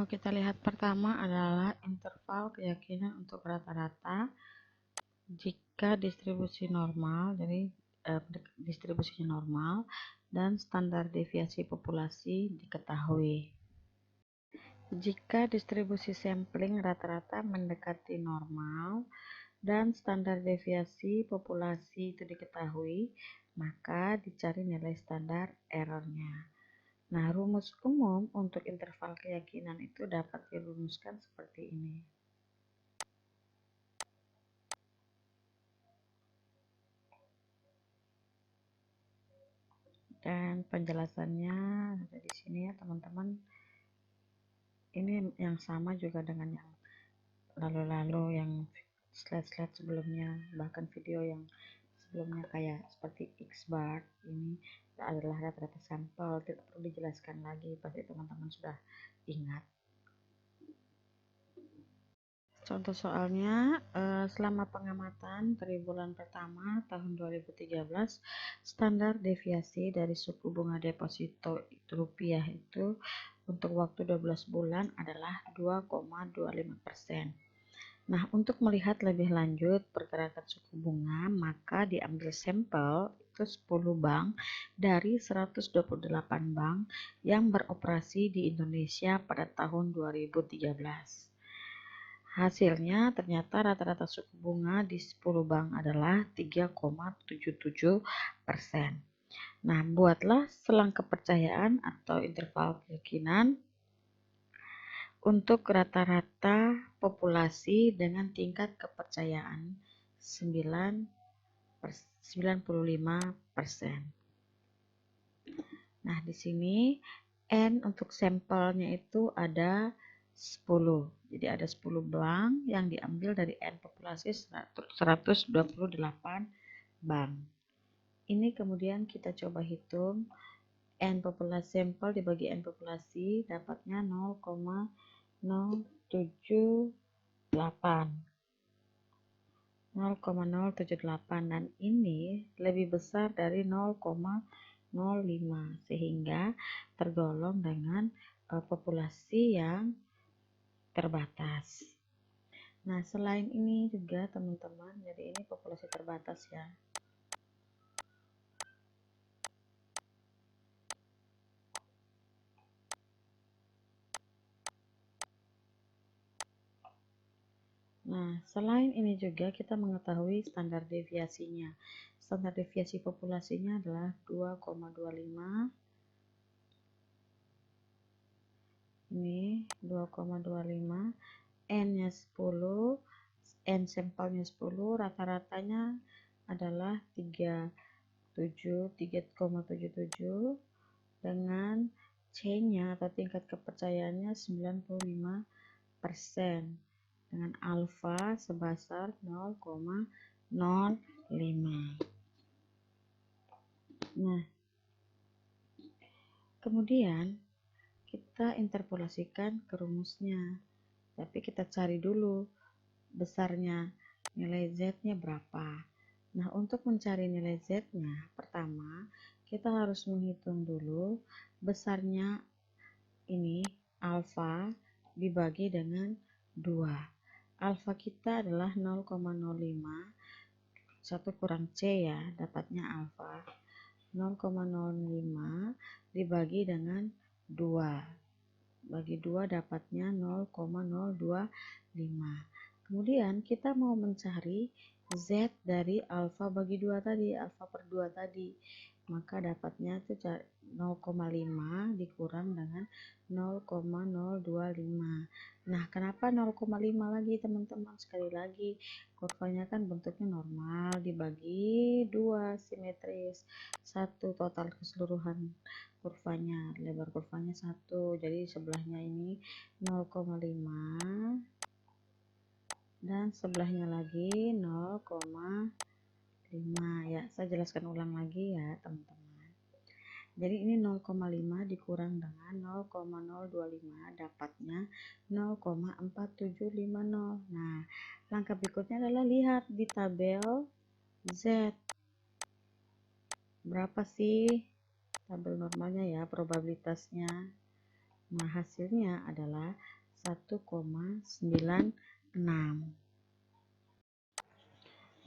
kita lihat pertama adalah interval keyakinan untuk rata-rata jika distribusi normal, jadi distribusinya normal dan standar deviasi populasi diketahui. Jika distribusi sampling rata-rata mendekati normal dan standar deviasi populasi itu diketahui, maka dicari nilai standar errornya. Nah, rumus umum untuk interval keyakinan itu dapat dirumuskan seperti ini. Dan penjelasannya ada di sini ya teman-teman. Ini yang sama juga dengan yang lalu-lalu, yang slide-slide sebelumnya, bahkan video yang sebelumnya kayak seperti X-bar. Ini adalah rata-rata sampel, tidak perlu dijelaskan lagi, pasti teman-teman sudah ingat. Contoh soalnya, selama pengamatan triwulan pertama tahun 2013, standar deviasi dari suku bunga deposito rupiah itu untuk waktu 12 bulan adalah 2,25%. Nah, untuk melihat lebih lanjut pergerakan suku bunga, maka diambil sampel itu 10 bank dari 128 bank yang beroperasi di Indonesia pada tahun 2013. Hasilnya ternyata rata-rata suku bunga di 10 bank adalah 3,77%. Nah, buatlah selang kepercayaan atau interval keyakinan untuk rata-rata populasi dengan tingkat kepercayaan 95%. Nah, di sini N untuk sampelnya itu ada 10. Jadi ada 10 bank yang diambil dari N populasi 128 bank. Ini kemudian kita coba hitung N populasi sampel dibagi N populasi, dapatnya 0,078. 0,078 dan ini lebih besar dari 0,05 sehingga tergolong dengan populasi yang terbatas. Nah, selain ini juga teman-teman, jadi ini populasi terbatas ya. Nah, selain ini juga kita mengetahui standar deviasinya. Standar deviasi populasinya adalah 2,25. Ini 2,25. N-nya 10, N sampelnya 10, rata-ratanya adalah 3,77 dengan C-nya atau tingkat kepercayaannya 95% dengan alfa sebesar 0,05. Nah, kemudian kita interpolasikan ke rumusnya. Tapi kita cari dulu besarnya, nilai Z-nya berapa. Nah, untuk mencari nilai Z-nya, pertama kita harus menghitung dulu besarnya ini alfa dibagi dengan 2. Alfa kita adalah 0,05, 1 kurang C ya, dapatnya alfa. 0,05 dibagi dengan 2. Bagi 2 dapatnya 0,025. Kemudian kita mau mencari Z dari alfa bagi 2 tadi, alfa per 2 tadi. Maka dapatnya itu 0,5 dikurang dengan 0,025. Nah, kenapa 0,5 lagi teman-teman? Sekali lagi, kurvanya kan bentuknya normal dibagi 2 simetris. 1 total keseluruhan kurvanya, lebar kurvanya 1, jadi sebelahnya ini 0,5 dan sebelahnya lagi 0,5 ya. Saya jelaskan ulang lagi ya teman-teman. Jadi ini 0,5 dikurang dengan 0,025 dapatnya 0,4750. Nah, langkah berikutnya adalah lihat di tabel Z berapa sih tabel normalnya ya, probabilitasnya. Nah, hasilnya adalah 1,96.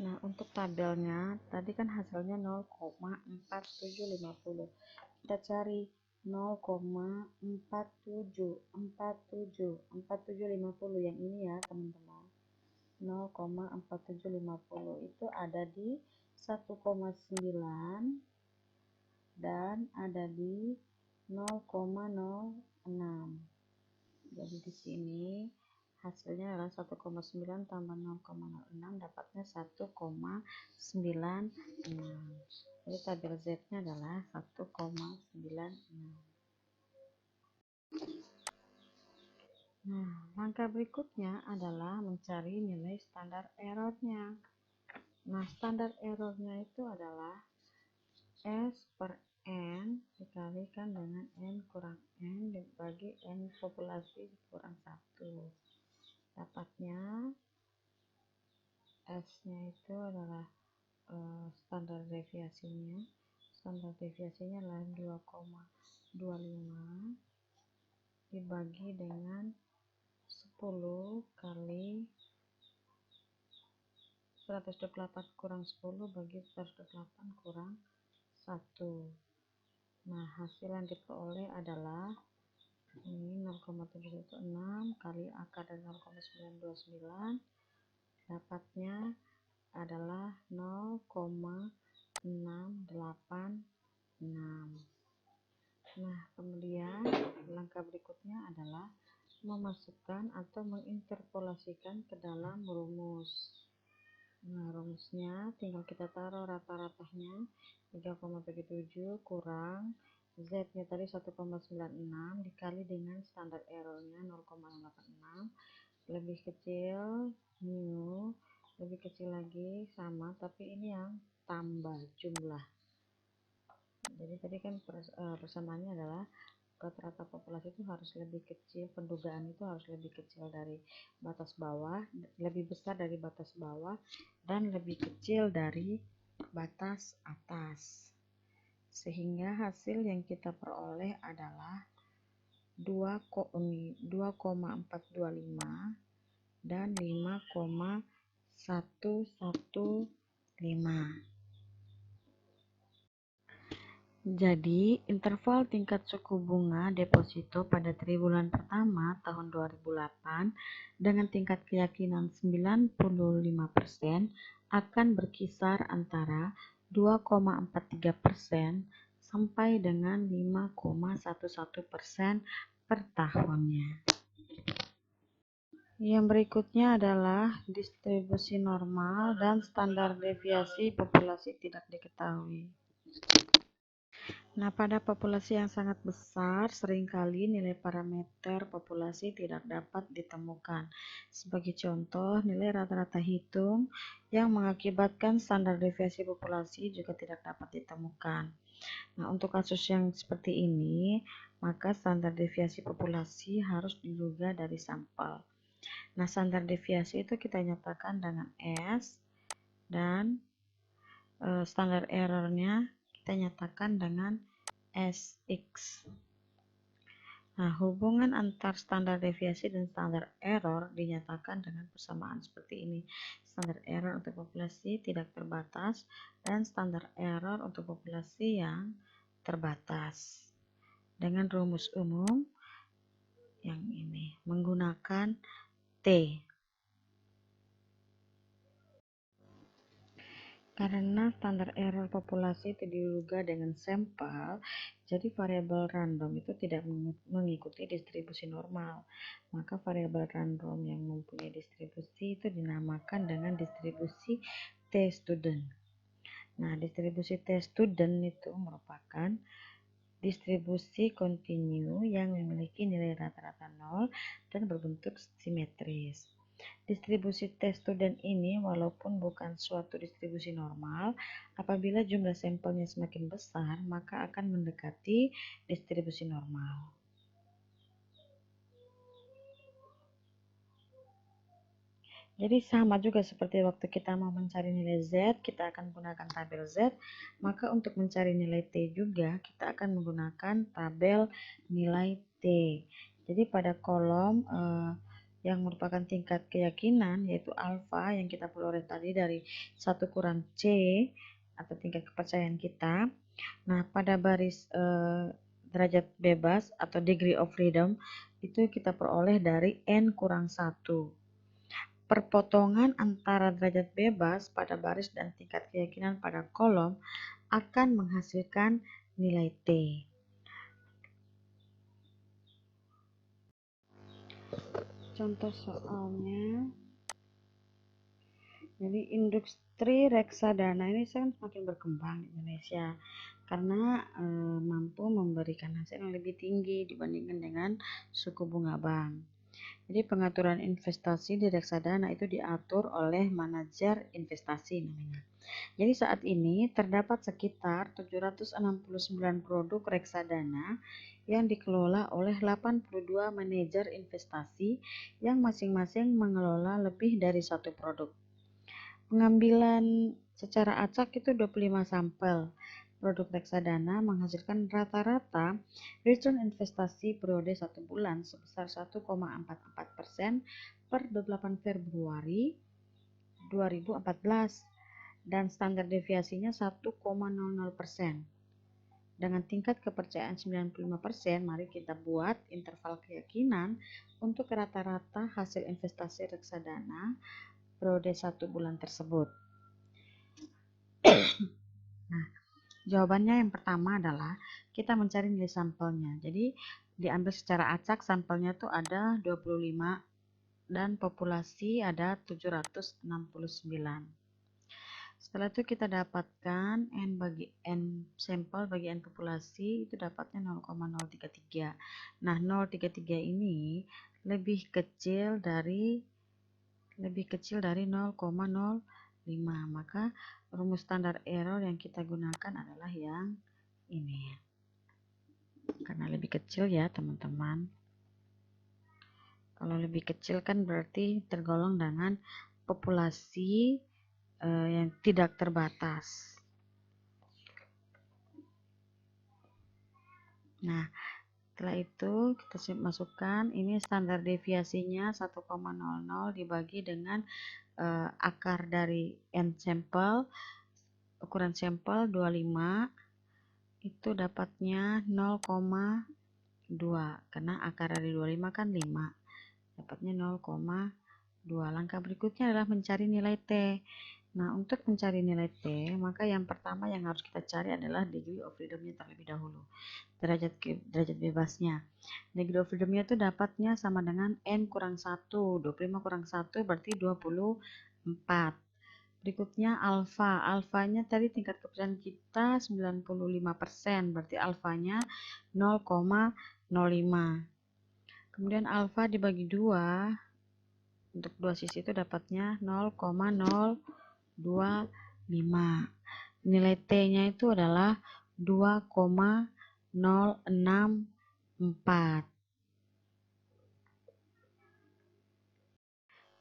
Nah, untuk tabelnya tadi kan hasilnya 0,4750. Kita cari 0,4750 yang ini ya, teman-teman. 0,4750 itu ada di 1,9 dan ada di 0,06. Jadi di sini hasilnya adalah 1,9 tambah 0,06 dapatnya 1,96. Jadi tabel Z-nya adalah 1,96. Nah, langkah berikutnya adalah mencari nilai standar errornya. Nah, standar errornya itu adalah S per N dikalikan dengan N kurang N dibagi N populasi kurang 1. Dapatnya S-nya itu adalah standar deviasinya. Standar deviasinya adalah 2,25 dibagi dengan 10 kali 128 kurang 10 bagi 128 kurang 1. Nah, hasil yang diperoleh adalah ini 0,716 kali akar dari 0,929 dapatnya adalah 0,686. Nah, kemudian langkah berikutnya adalah memasukkan atau menginterpolasikan ke dalam rumus. Nah, rumusnya tinggal kita taruh rata-ratanya 3,77 kurang Z-nya tadi 1,96 dikali dengan standar errornya 0,86 lebih kecil mu lebih kecil lagi sama, tapi ini yang tambah jumlah. Jadi tadi kan persamaannya adalah rata-rata populasi itu harus lebih kecil, pendugaan itu harus lebih kecil dari batas bawah, lebih besar dari batas bawah, dan lebih kecil dari batas atas. Sehingga hasil yang kita peroleh adalah 2,425 dan 5,115. Jadi, interval tingkat suku bunga deposito pada triwulan pertama tahun 2008 dengan tingkat keyakinan 95% akan berkisar antara 2,43% sampai dengan 5,11% per tahunnya. Yang berikutnya adalah distribusi normal dan standar deviasi populasi tidak diketahui. Nah, pada populasi yang sangat besar, seringkali nilai parameter populasi tidak dapat ditemukan. Sebagai contoh, nilai rata-rata hitung yang mengakibatkan standar deviasi populasi juga tidak dapat ditemukan. Nah, untuk kasus yang seperti ini, maka standar deviasi populasi harus diduga dari sampel. Nah, standar deviasi itu kita nyatakan dengan S dan standar errornya kita nyatakan dengan Sx. Nah, hubungan antar standar deviasi dan standar error dinyatakan dengan persamaan seperti ini. Standar error untuk populasi tidak terbatas dan standar error untuk populasi yang terbatas. Dengan rumus umum yang ini menggunakan T. Karena standar error populasi itu diduga dengan sampel, jadi variabel random itu tidak mengikuti distribusi normal. Maka variabel random yang mempunyai distribusi itu dinamakan dengan distribusi T-student. Nah, distribusi T-student itu merupakan distribusi kontinu yang memiliki nilai rata-rata 0 dan berbentuk simetris. Distribusi T-student ini walaupun bukan suatu distribusi normal, apabila jumlah sampelnya semakin besar, maka akan mendekati distribusi normal. Jadi sama juga seperti waktu kita mau mencari nilai Z, kita akan menggunakan tabel Z, maka untuk mencari nilai T juga kita akan menggunakan tabel nilai T. Jadi pada kolom yang merupakan tingkat keyakinan, yaitu alfa yang kita peroleh tadi dari 1 kurang C atau tingkat kepercayaan kita. Nah, pada baris derajat bebas atau degree of freedom itu kita peroleh dari N kurang 1. Perpotongan antara derajat bebas pada baris dan tingkat keyakinan pada kolom akan menghasilkan nilai T. Contoh soalnya, jadi industri reksadana ini semakin berkembang di Indonesia karena mampu memberikan hasil yang lebih tinggi dibandingkan dengan suku bunga bank. Jadi pengaturan investasi di reksadana itu diatur oleh manajer investasi namanya. Jadi saat ini terdapat sekitar 769 produk reksadana yang dikelola oleh 82 manajer investasi yang masing-masing mengelola lebih dari satu produk. Pengambilan secara acak itu 25 sampel produk reksadana menghasilkan rata-rata return investasi periode 1 bulan sebesar 1,44% per 28 Februari 2014 dan standar deviasinya 1,00%. Dengan tingkat kepercayaan 95%, mari kita buat interval keyakinan untuk rata-rata hasil investasi reksadana periode 1 bulan tersebut. Nah, jawabannya yang pertama adalah kita mencari nilai sampelnya. Jadi diambil secara acak, sampelnya tuh ada 25 dan populasi ada 769. Setelah itu kita dapatkan N bagi N sampel bagi N populasi itu dapatnya 0,033. Nah, 0,33 ini lebih kecil dari 0,05. Maka rumus standar error yang kita gunakan adalah yang ini. Karena lebih kecil ya, teman-teman. Kalau lebih kecil kan berarti tergolong dengan populasi yang tidak terbatas. Nah, setelah itu kita masukkan ini standar deviasinya 1,00 dibagi dengan akar dari N sampel, ukuran sampel 25, itu dapatnya 0,2 karena akar dari 25 kan 5, dapatnya 0,2. Langkah berikutnya adalah mencari nilai T. Nah, untuk mencari nilai T, maka yang pertama yang harus kita cari adalah degree of freedom-nya terlebih dahulu. Derajat bebasnya. Degree of freedom-nya itu dapatnya sama dengan N kurang 1. 25 kurang 1 berarti 24. Berikutnya alfa. Alfanya tadi tingkat kepercayaan kita 95%, berarti alfanya 0,05. Kemudian alfa dibagi 2, untuk dua sisi itu dapatnya 0,025. Nilai T-nya itu adalah 2,064.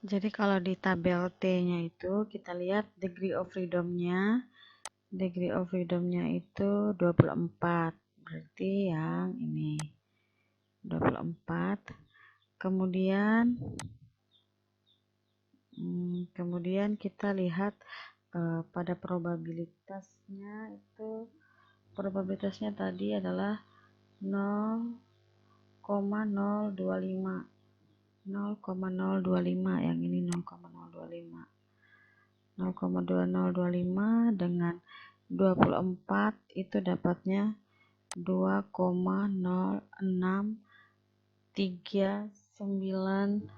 Jadi kalau di tabel T-nya itu kita lihat degree of freedom-nya. Degree of freedom-nya itu 24. Berarti yang ini 24. Kemudian kita lihat pada probabilitasnya itu, probabilitasnya tadi adalah 0,025. 0,025, yang ini 0,025. 0,2025 dengan 24 itu dapatnya 2,0390.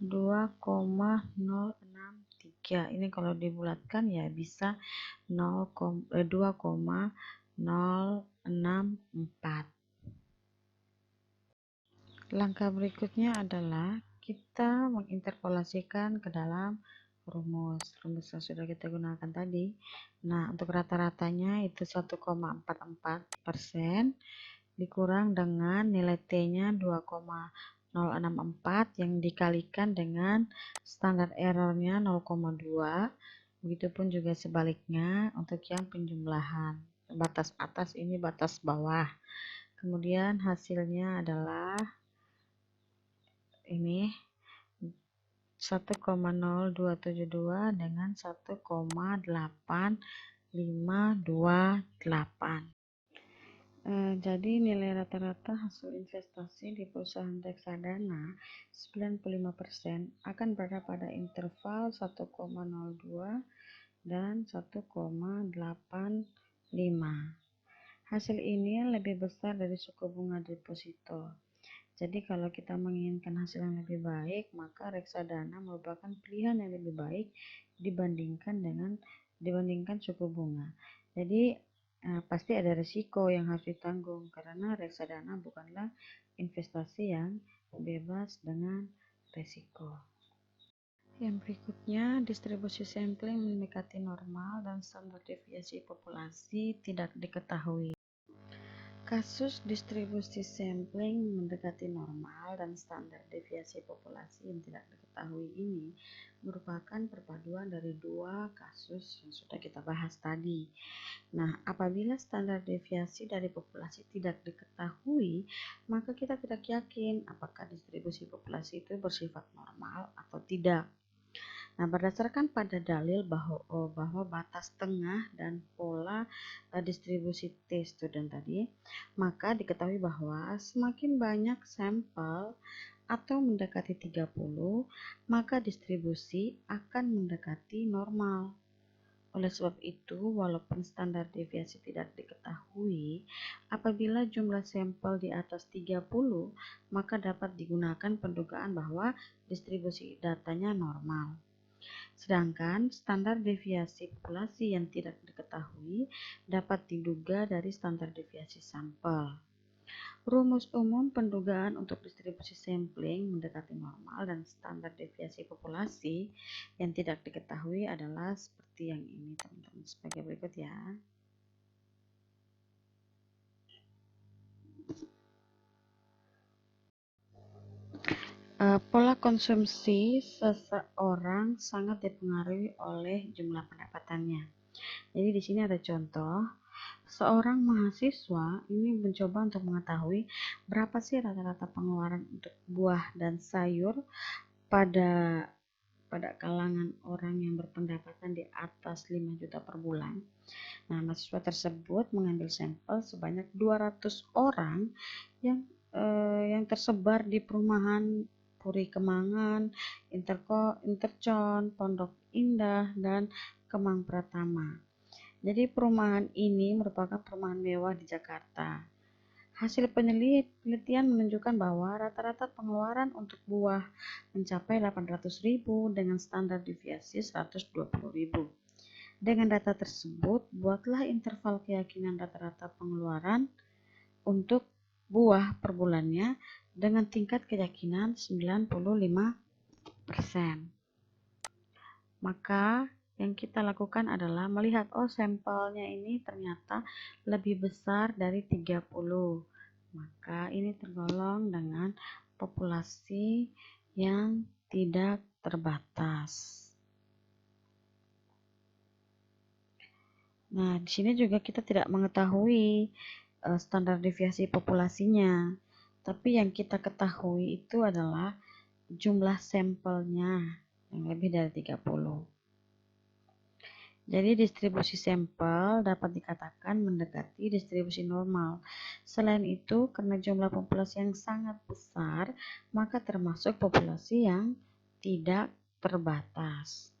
2,063. Ini kalau dibulatkan ya bisa 2,064. Langkah berikutnya adalah kita menginterpolasikan ke dalam rumus yang sudah kita gunakan tadi. Nah, untuk rata-ratanya itu 1,44% dikurang dengan nilai T-nya 2,064 yang dikalikan dengan standar errornya 0,2. Begitupun juga sebaliknya untuk yang penjumlahan. Batas atas ini batas bawah. Kemudian hasilnya adalah ini 1,0272 dengan 1,8528. Jadi nilai rata-rata hasil investasi di perusahaan reksadana 95% akan berada pada interval 1,02 dan 1,85. Hasil ini lebih besar dari suku bunga deposito. Jadi kalau kita menginginkan hasil yang lebih baik, maka reksadana merupakan pilihan yang lebih baik dibandingkan suku bunga. Jadi pasti ada risiko yang harus ditanggung karena reksadana bukanlah investasi yang bebas dengan risiko. Yang berikutnya, distribusi sampling mendekati normal dan standar deviasi populasi tidak diketahui. Kasus distribusi sampling mendekati normal dan standar deviasi populasi yang tidak diketahui ini merupakan perpaduan dari dua kasus yang sudah kita bahas tadi. Nah, apabila standar deviasi dari populasi tidak diketahui, maka kita tidak yakin apakah distribusi populasi itu bersifat normal atau tidak. Nah, berdasarkan pada dalil bahwa batas tengah dan pola distribusi T-student tadi, maka diketahui bahwa semakin banyak sampel atau mendekati 30, maka distribusi akan mendekati normal. Oleh sebab itu, walaupun standar deviasi tidak diketahui, apabila jumlah sampel di atas 30, maka dapat digunakan pendugaan bahwa distribusi datanya normal. Sedangkan standar deviasi populasi yang tidak diketahui dapat diduga dari standar deviasi sampel. Rumus umum pendugaan untuk distribusi sampling mendekati normal dan standar deviasi populasi yang tidak diketahui adalah seperti yang ini, teman-teman, sebagai berikut ya. Pola konsumsi seseorang sangat dipengaruhi oleh jumlah pendapatannya. Jadi di sini ada contoh, seorang mahasiswa ini mencoba untuk mengetahui berapa sih rata-rata pengeluaran untuk buah dan sayur pada kalangan orang yang berpendapatan di atas 5 juta per bulan. Nah, mahasiswa tersebut mengambil sampel sebanyak 200 orang yang tersebar di perumahan Puri Kemangan, Intercon, Pondok Indah, dan Kemang Pratama. Jadi perumahan ini merupakan perumahan mewah di Jakarta. Hasil penelitian menunjukkan bahwa rata-rata pengeluaran untuk buah mencapai 800.000 dengan standar deviasi 120.000. Dengan data tersebut, buatlah interval keyakinan rata-rata pengeluaran untuk buah per bulannya dengan tingkat keyakinan 95%. Maka yang kita lakukan adalah melihat, sampelnya ini ternyata lebih besar dari 30. Maka ini tergolong dengan populasi yang tidak terbatas. Nah, di sini juga kita tidak mengetahui standar deviasi populasinya. Tapi yang kita ketahui itu adalah jumlah sampelnya yang lebih dari 30. Jadi distribusi sampel dapat dikatakan mendekati distribusi normal. Selain itu, karena jumlah populasi yang sangat besar, maka termasuk populasi yang tidak terbatas.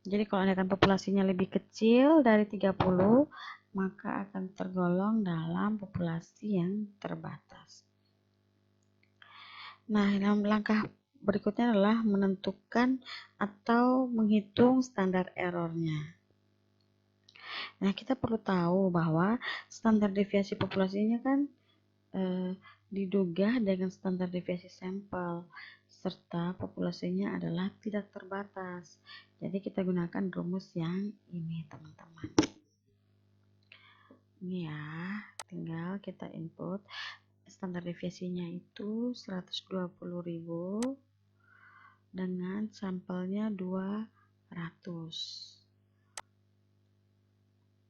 Jadi kalau andaikan populasinya lebih kecil dari 30, maka akan tergolong dalam populasi yang terbatas. Nah, dalam langkah berikutnya adalah menentukan atau menghitung standar errornya. Nah, kita perlu tahu bahwa standar deviasi populasinya kan diduga dengan standar deviasi sampel, serta populasinya adalah tidak terbatas. Jadi kita gunakan rumus yang ini, teman-teman. Ini ya, tinggal kita input standar deviasinya itu 120.000 dengan sampelnya 200.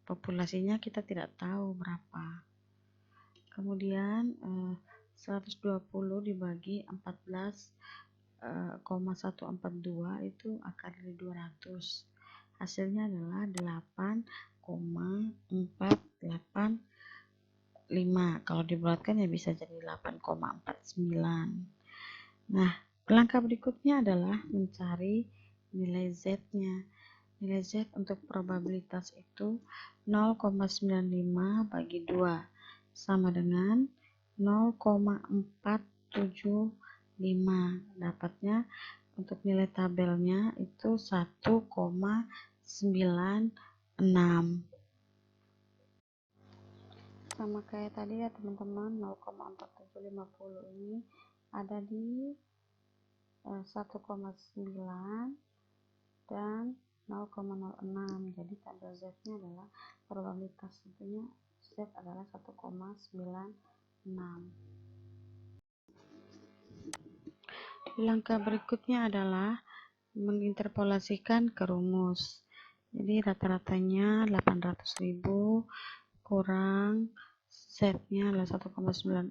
Populasinya kita tidak tahu berapa. Kemudian 120 dibagi 14,142 itu akar dari 200. Hasilnya adalah 8,485. Kalau dibulatkan ya bisa jadi 8,49. Nah, langkah berikutnya adalah mencari nilai Z-nya. Nilai Z untuk probabilitas itu 0,95 bagi 2 sama dengan 0,475. Dapatnya untuk nilai tabelnya itu 1,96. Sama kayak tadi ya teman-teman, 0,4750 ini ada di 1,9 dan 0,06. Jadi tabel Z-nya adalah probabilitas tentunya Z adalah 1,96. Langkah berikutnya adalah menginterpolasikan ke rumus. Jadi rata-ratanya 800.000 kurang Z-nya adalah 1,96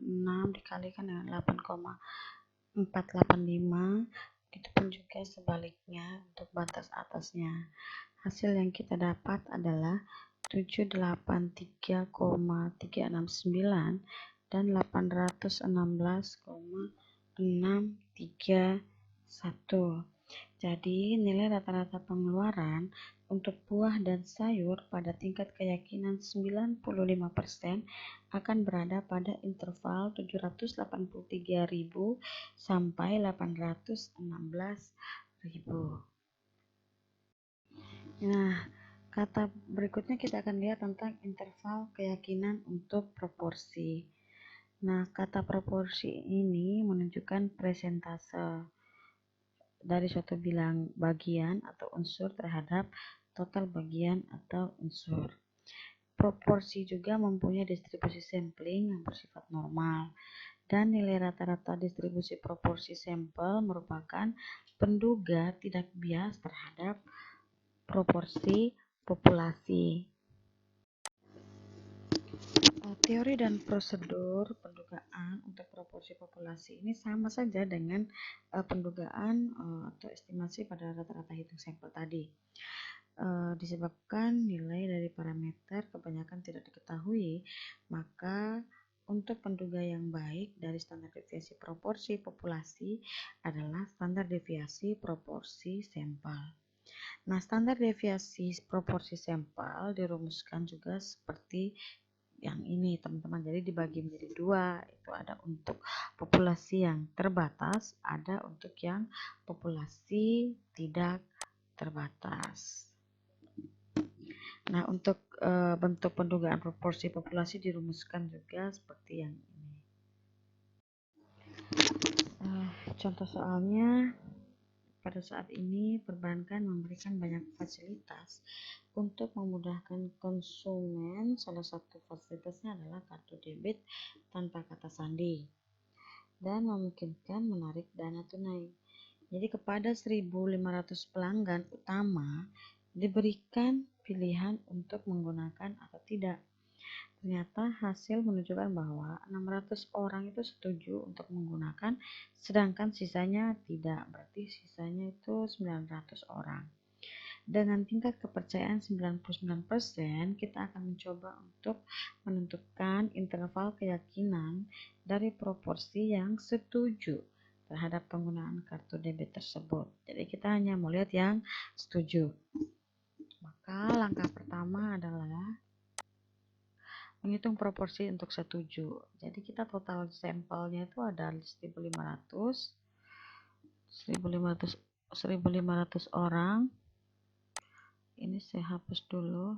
dikalikan dengan 8,485. Begitupun juga sebaliknya untuk batas atasnya. Hasil yang kita dapat adalah 783,369 dan 816,631. Jadi nilai rata-rata pengeluaran untuk buah dan sayur pada tingkat keyakinan 95% akan berada pada interval 783.000 sampai 816.000. Nah, kata berikutnya kita akan lihat tentang interval keyakinan untuk proporsi. Nah, kata proporsi ini menunjukkan persentase dari suatu bilang bagian atau unsur terhadap total bagian atau unsur. Proporsi juga mempunyai distribusi sampling yang bersifat normal, dan nilai rata-rata distribusi proporsi sampel merupakan penduga tidak bias terhadap proporsi populasi. Teori dan prosedur pendugaan untuk proporsi populasi ini sama saja dengan pendugaan atau estimasi pada rata-rata hitung sampel tadi. Disebabkan nilai dari parameter kebanyakan tidak diketahui, maka untuk penduga yang baik dari standar deviasi proporsi populasi adalah standar deviasi proporsi sampel. Nah, standar deviasi proporsi sampel dirumuskan juga seperti yang ini teman-teman, jadi dibagi menjadi dua, itu ada untuk populasi yang terbatas, ada untuk yang populasi tidak terbatas. Nah, untuk bentuk pendugaan proporsi populasi dirumuskan juga seperti yang ini. Contoh soalnya, pada saat ini perbankan memberikan banyak fasilitas untuk memudahkan konsumen. Salah satu fasilitasnya adalah kartu debit tanpa kata sandi dan memungkinkan menarik dana tunai. Jadi kepada 1.500 pelanggan utama diberikan pilihan untuk menggunakan atau tidak. Ternyata hasil menunjukkan bahwa 600 orang itu setuju untuk menggunakan, sedangkan sisanya tidak. Berarti sisanya itu 900 orang. Dengan tingkat kepercayaan 99%, kita akan mencoba untuk menentukan interval keyakinan dari proporsi yang setuju terhadap penggunaan kartu debit tersebut. Jadi kita hanya mau lihat yang setuju. Maka langkah pertama adalah menghitung proporsi untuk setuju. Jadi kita total sampelnya itu ada 1.500 orang. Ini saya hapus dulu.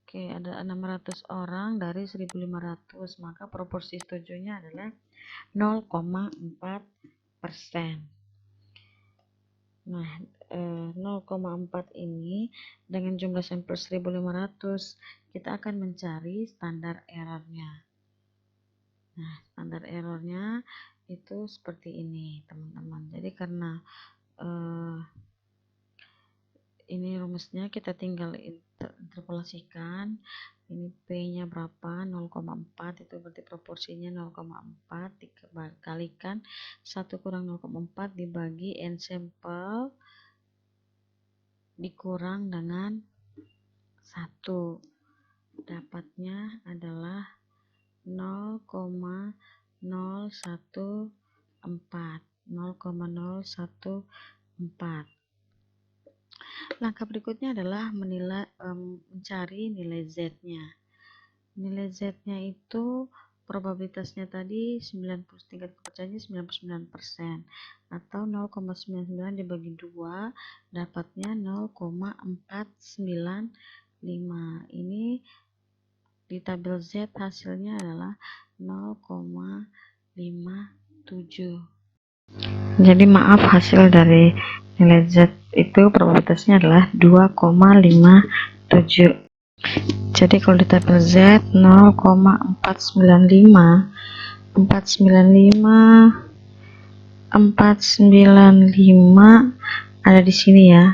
Oke, ada 600 orang dari 1.500, maka proporsi setujunya adalah 0,4%. Nah, 0,4 ini dengan jumlah sampel 1.500, kita akan mencari standar errornya. Nah, standar errornya itu seperti ini, teman-teman. Jadi karena ini rumusnya kita tinggal interpolasikan. Ini P-nya berapa? 0,4, itu berarti proporsinya 0,4 dikalikan 1 kurang 0,4 dibagi N sampel dikurang dengan 1. Dapatnya adalah 0,014. Langkah berikutnya adalah mencari nilai Z-nya. Nilai Z-nya itu probabilitasnya tadi tingkat kepercayaannya 99%, atau 0,99 dibagi 2 dapatnya 0,495. Ini di tabel Z hasilnya adalah 0,57. Jadi maaf, hasil dari nilai Z itu probabilitasnya adalah 2,57. Jadi kalau di tabel Z 0,495 ada di sini ya,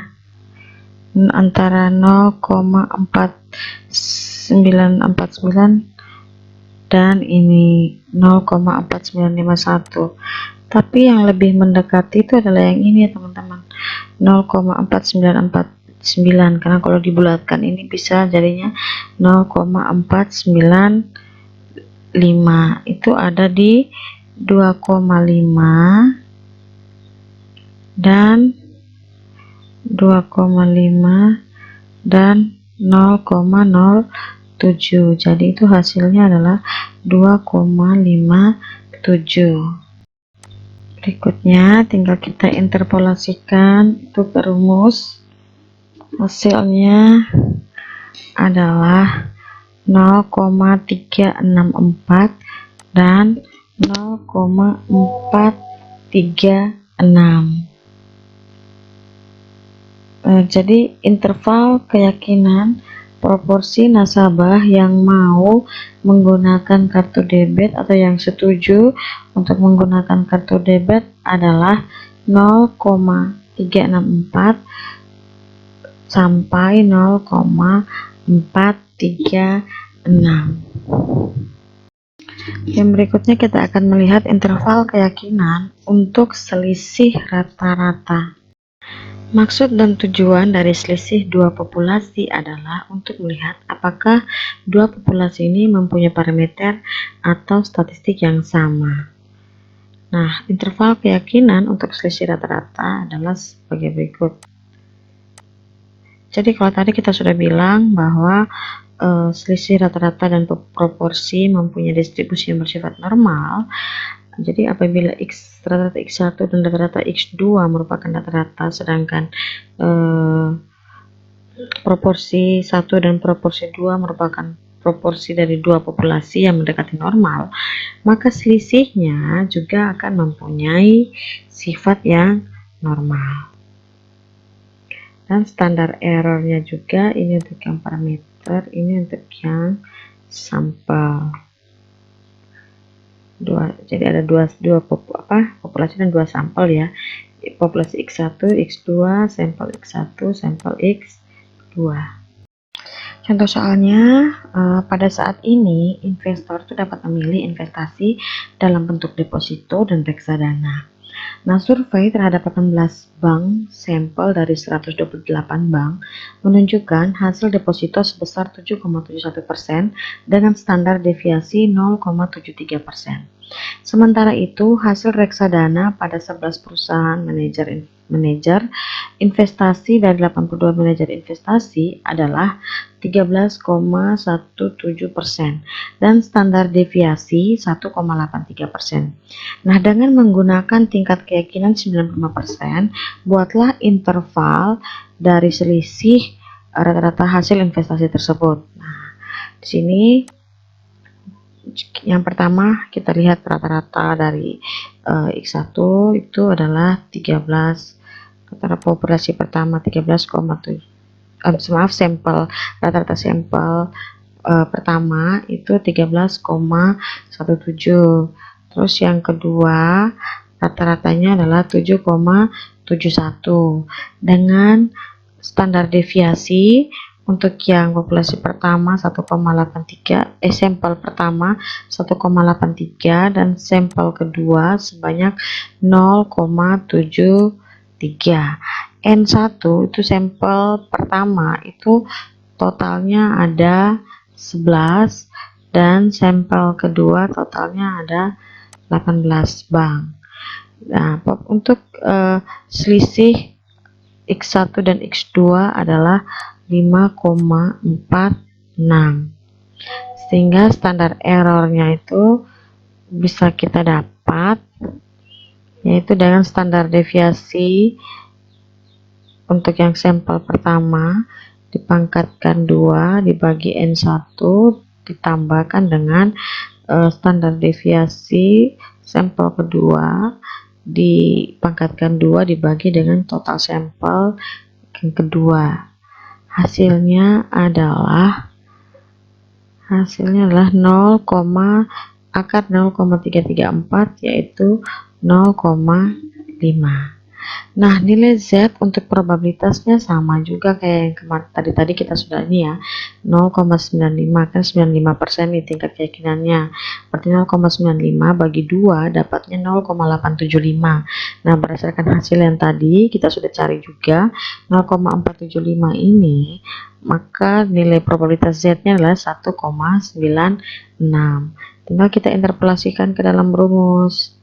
antara 0,4949 dan ini 0,4951. Tapi yang lebih mendekati itu adalah yang ini ya teman-teman, 0,4949, karena kalau dibulatkan ini bisa jadinya 0,495. Itu ada di 2,5 dan 2,5 dan 0,07. Jadi itu hasilnya adalah 2,57. Berikutnya tinggal kita interpolasikan itu ke rumus. Hasilnya adalah 0,364 dan 0,436. Jadi interval keyakinan proporsi nasabah yang mau menggunakan kartu debit atau yang setuju untuk menggunakan kartu debit adalah 0,364 sampai 0,436. Yang berikutnya kita akan melihat interval keyakinan untuk selisih rata-rata. Maksud dan tujuan dari selisih dua populasi adalah untuk melihat apakah dua populasi ini mempunyai parameter atau statistik yang sama. Nah, interval keyakinan untuk selisih rata-rata adalah sebagai berikut. Jadi kalau tadi kita sudah bilang bahwa selisih rata-rata dan proporsi mempunyai distribusi yang bersifat normal. Jadi apabila rata-rata X1 dan rata-rata X2 merupakan rata-rata, sedangkan proporsi 1 dan proporsi 2 merupakan proporsi dari dua populasi yang mendekati normal, maka selisihnya juga akan mempunyai sifat yang normal. Dan standar errornya juga, ini untuk yang parameter, ini untuk yang sampel. Jadi ada populasi dan dua sampel ya, populasi X1, X2, sampel X1, sampel X2. Contoh soalnya, pada saat ini investor itu dapat memilih investasi dalam bentuk deposito dan reksadana. Nah, survei terhadap 18 bank sampel dari 128 bank menunjukkan hasil deposito sebesar 7,71% dengan standar deviasi 0,73%. Sementara itu, hasil reksadana pada 11 perusahaan manajer investasi dari 82 manajer investasi adalah 13,17% dan standar deviasi 1,83%. Nah, dengan menggunakan tingkat keyakinan 95%, buatlah interval dari selisih rata-rata hasil investasi tersebut. Nah, di sini yang pertama kita lihat rata-rata dari X1 itu adalah 13, populasi pertama 13,7, sampel rata-rata sampel pertama itu 13,17. Terus yang kedua rata-ratanya adalah 7,71 dengan standar deviasi untuk yang populasi pertama 1,83, sampel pertama 1,83 dan sampel kedua sebanyak 0,73. N1 itu sampel pertama itu totalnya ada 11 dan sampel kedua totalnya ada 18 bank. Nah, untuk selisih X1 dan X2 adalah 5,46, sehingga standar errornya itu bisa kita dapat yaitu dengan standar deviasi untuk yang sampel pertama dipangkatkan 2 dibagi N1 ditambahkan dengan standar deviasi sampel kedua dipangkatkan 2 dibagi dengan total sampel yang kedua. Hasilnya adalah 0, akar 0,334 yaitu 0,5. Nah, nilai Z untuk probabilitasnya sama juga kayak yang kemarin tadi kita sudah ini ya, 0,95 kan 95% nih tingkat keyakinannya. Berarti 0,95 bagi 2 dapatnya 0,875. Nah, berdasarkan hasil yang tadi kita sudah cari juga 0,475 ini, maka nilai probabilitas Z-nya adalah 1,96. Tinggal kita interpolasikan ke dalam rumus.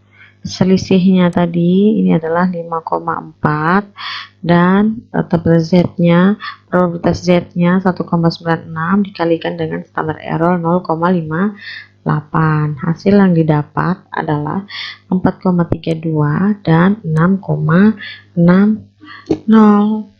Selisihnya tadi ini adalah 5,4 dan probabilitas Z-nya 1,96 dikalikan dengan standar error 0,58. Hasil yang didapat adalah 4,32 dan 6,60.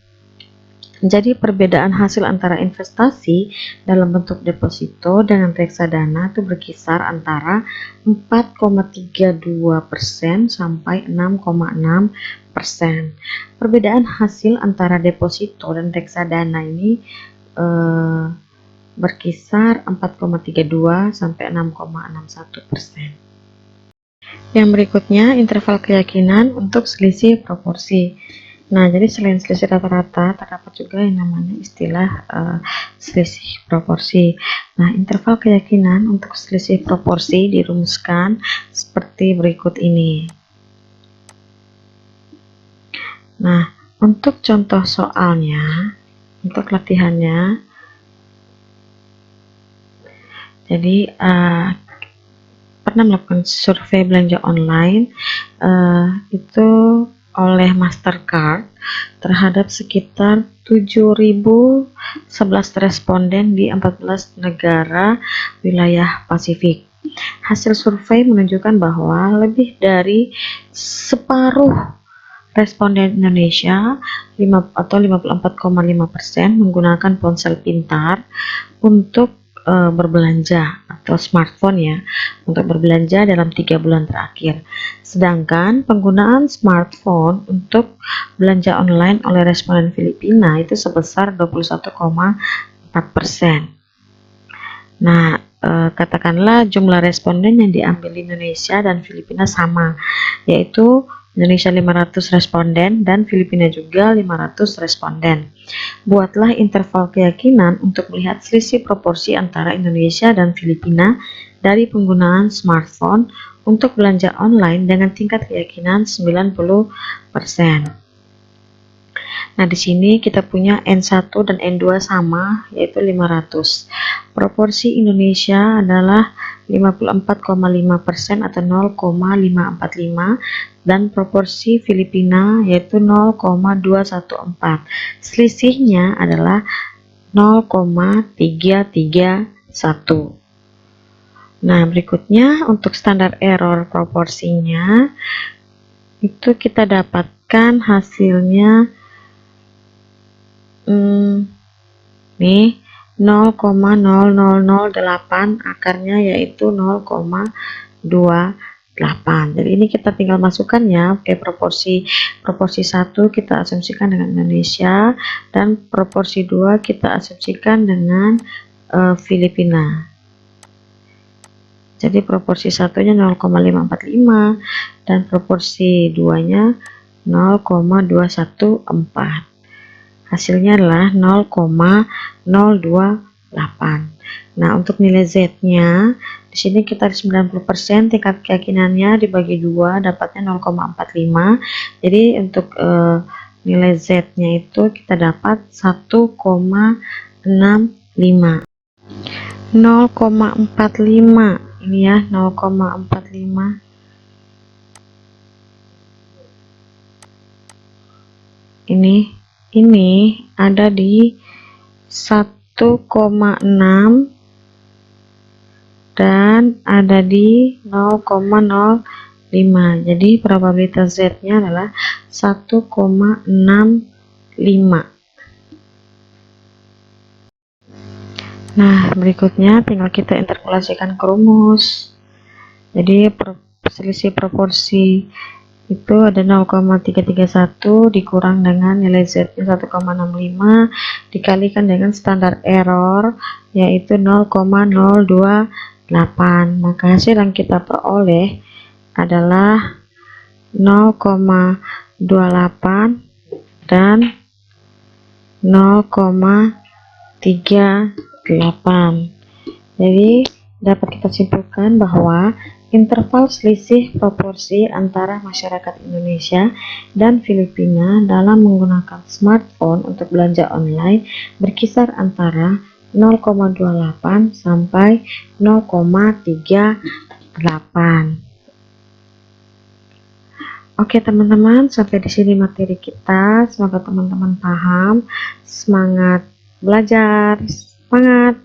Jadi perbedaan hasil antara investasi dalam bentuk deposito dengan reksadana itu berkisar antara 4,32% sampai 6,6%. Perbedaan hasil antara deposito dan reksadana ini berkisar 4,32 sampai 6,61%. Yang berikutnya interval keyakinan untuk selisih proporsi. Nah, jadi selain selisih rata-rata, terdapat juga yang namanya istilah selisih proporsi. Nah, interval keyakinan untuk selisih proporsi dirumuskan seperti berikut ini. Nah, untuk contoh soalnya, untuk latihannya, jadi pernah melakukan survei belanja online itu oleh Mastercard terhadap sekitar 7.011 responden di 14 negara wilayah Pasifik. Hasil survei menunjukkan bahwa lebih dari separuh responden Indonesia atau 54,5% menggunakan ponsel pintar untuk berbelanja atau smartphone ya, untuk berbelanja dalam 3 bulan terakhir. Sedangkan penggunaan smartphone untuk belanja online oleh responden Filipina itu sebesar 21,4%. Nah, katakanlah jumlah responden yang diambil di Indonesia dan Filipina sama, yaitu Indonesia 500 responden dan Filipina juga 500 responden. Buatlah interval keyakinan untuk melihat selisih proporsi antara Indonesia dan Filipina dari penggunaan smartphone untuk belanja online dengan tingkat keyakinan 90%. Nah, di sini kita punya N1 dan N2 sama, yaitu 500. Proporsi Indonesia adalah 54,5% atau 0,545 dan proporsi Filipina yaitu 0,214. Selisihnya adalah 0,331. Nah, berikutnya untuk standar error proporsinya itu kita dapatkan hasilnya nih 0,0008, akarnya yaitu 0,28. Jadi ini kita tinggal masukkan ya, oke, proporsi 1 kita asumsikan dengan Indonesia dan proporsi 2 kita asumsikan dengan Filipina. Jadi proporsi 1-nya 0,545 dan proporsi 2-nya 0,214. hasilnya adalah 0,028. Nah, untuk nilai Z-nya di sini kita 90%, tingkat keyakinannya dibagi 2 dapatnya 0,45. Jadi untuk nilai Z-nya itu kita dapat 1,65. 0,45 ini ya, 0,45. Ini ada di 1,6 dan ada di 0,05. Jadi probabilitas Z-nya adalah 1,65. Nah, berikutnya tinggal kita interpolasikan ke rumus. Jadi selisih proporsi itu ada 0,331 dikurang dengan nilai Z-nya 1,65 dikalikan dengan standar error yaitu 0,028. Maka hasil yang kita peroleh adalah 0,28 dan 0,38. Jadi dapat kita simpulkan bahwa interval selisih proporsi antara masyarakat Indonesia dan Filipina dalam menggunakan smartphone untuk belanja online berkisar antara 0,28 sampai 0,38. Oke teman-teman, sampai di sini materi kita. Semoga teman-teman paham. Semangat belajar, semangat!